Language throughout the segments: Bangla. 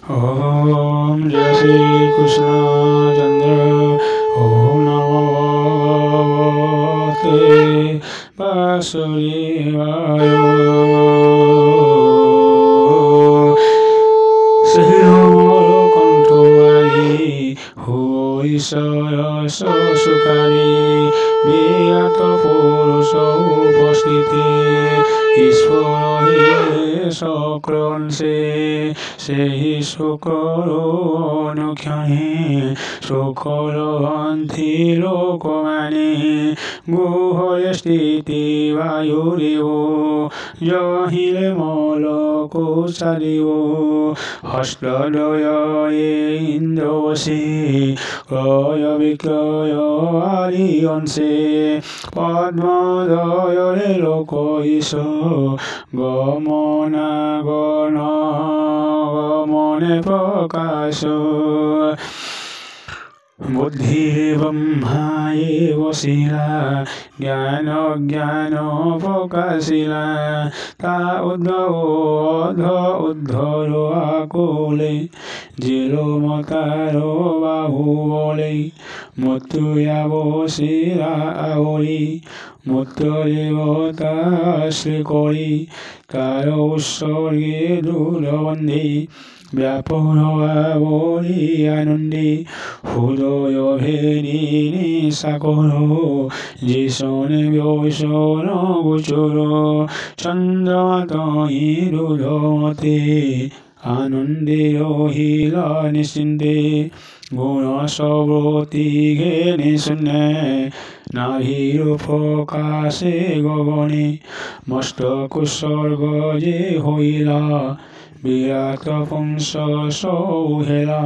ओम जय श्री कृष्ण चंद्र। ओम नमो भगवते वासुदेवाय। শ্রীহরকণ্ঠমালী হইষয় সুখারী বিয়াত পুরুষ উপস্থিতি ঈশ্বর সক্রংসে সেই শুক্র অনুক্ষণে সুখলন্থি লোকমানে গুহয় স্থিতি বায়ুরেব জহিলে মলকুচারিব হস্তদয় ইন্দ্রবশে ক্রয় বিক্রয় আরিয়ংসে পদ্মদয়রে লোক ঈশ গমনে প্রকাশ বুদ্ধির্ব্রহ্মা শিলা জ্ঞান প্রকাশিলা তা উদ্ধর আকুলে জিরোমতার বাহু বলে মৃত্যুয়াবশিরা আহরি মৃত্যুদেবতা শ্রী করি তার উৎসর্গে দূরবন্ধী ব্যাপন আবরি আনন্দী হৃদয় ভেরি সাকর যিশন ব্যসন গোচর চন্দ্রমাতী রুধমতে আনন্দে রহিল নিশ্চিন্তে গুণ সব্রতি ঘেনে শূন্যে নাভির প্রকাশে গগনে মস্তক উৎসর্গ যে হইলা বিরাট পুংস সৌহেলা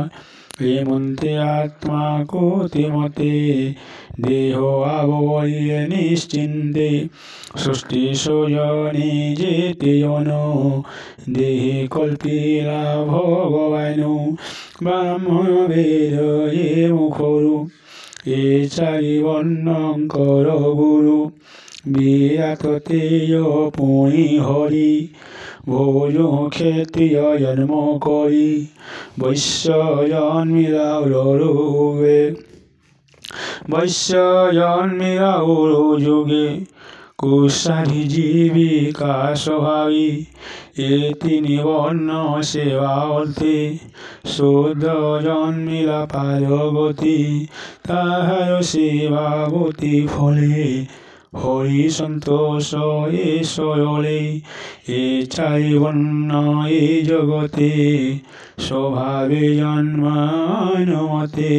হেমন্তে আত্মা কোতিমতে দেহ আবরিলে নিশ্চিন্তে সৃষ্টি সজনে যেতে জন দেহে কল্পিলা ভগবান ব্রাহ্মণ বেদ এ মুখরু এ চারি বর্ণঙ্কর গুরু বিরাট তেজ পুনি হরি ভোজ ক্ষেত্রীয় জন্ম করি বৈশ্য জন্মিলা যুগে কুশারী জীবিকা স্বভাবী এ তিনি বর্ণ সেবা অর্থে শুদ্ধ জন্মিলা পারগতি তাহার সেবাবতী ফলে হরি সন্তোষ ঈশ্বরে এ চারি বর্ণ এ জগতে স্বভাবে জন্মানমতে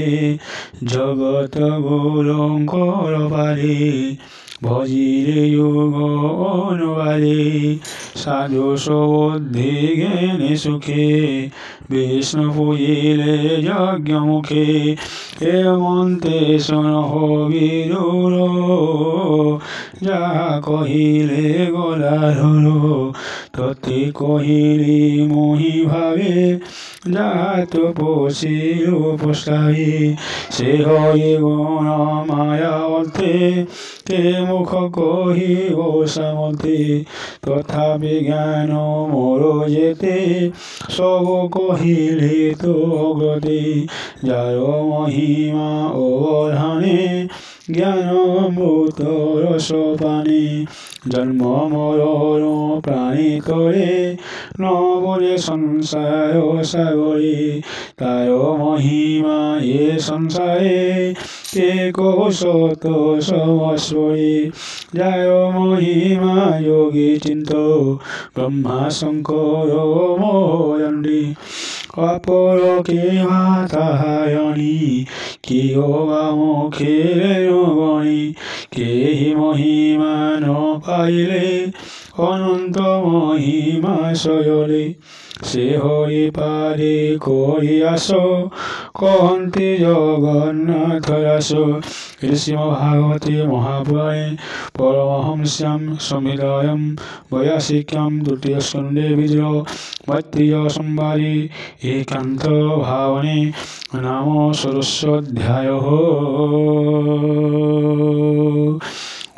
জগত গৌরঙ্কর পারে ভজিরে যোগ অনুবাদে সাধু সবুদ্ধি জ্ঞানে সুখে বিষ্ণু পূজিলে যজ্ঞ মুখে হেমন্তে শোনহ বিদুর যাহা কহিলে গদাধর ততে কহিলি মোহি ভাবে যাহা তপসীর উপস্থায়ী সে হয়ে গুণ মায়া অর্থে তে মুখ কহিব সামর্থে তথাপি জ্ঞান মোর যেতে সব কহিলে তো অগ্রতে যার মহিমা অবধানে জ্ঞান অমৃত রস পানে জন্ম মরণ প্রাণী করে নবরে সংসার সাগরে তার মহিমা এ সংসারে কে কৌশত সমস্বরে যায় মহিমা যোগী চিন্ত ব্রহ্মা শঙ্কর মহদণ্ডী অপর কে বা তাহায়নি কিয় বা মুখের গণি কেহি মহিমা ন পাইলে অনন্ত মহিমা সয়লে সে হরি পারে করি আস কহন্তি জগন্নাথ রাস শ্রীমদ্ভাগবতে মহাপুরাণে পরমহংস্যাম সংহিতায়াম বৈয়াসিক্যাম তৃতীয় স্কন্ধে বিদ্রোহ মৈত্রেয় সংবাদে একান্ত ভাবনে নাম ষোড়শোऽধ্যায়ः।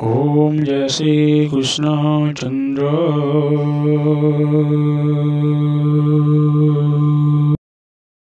ओम जय श्री कृष्ण चंद्र।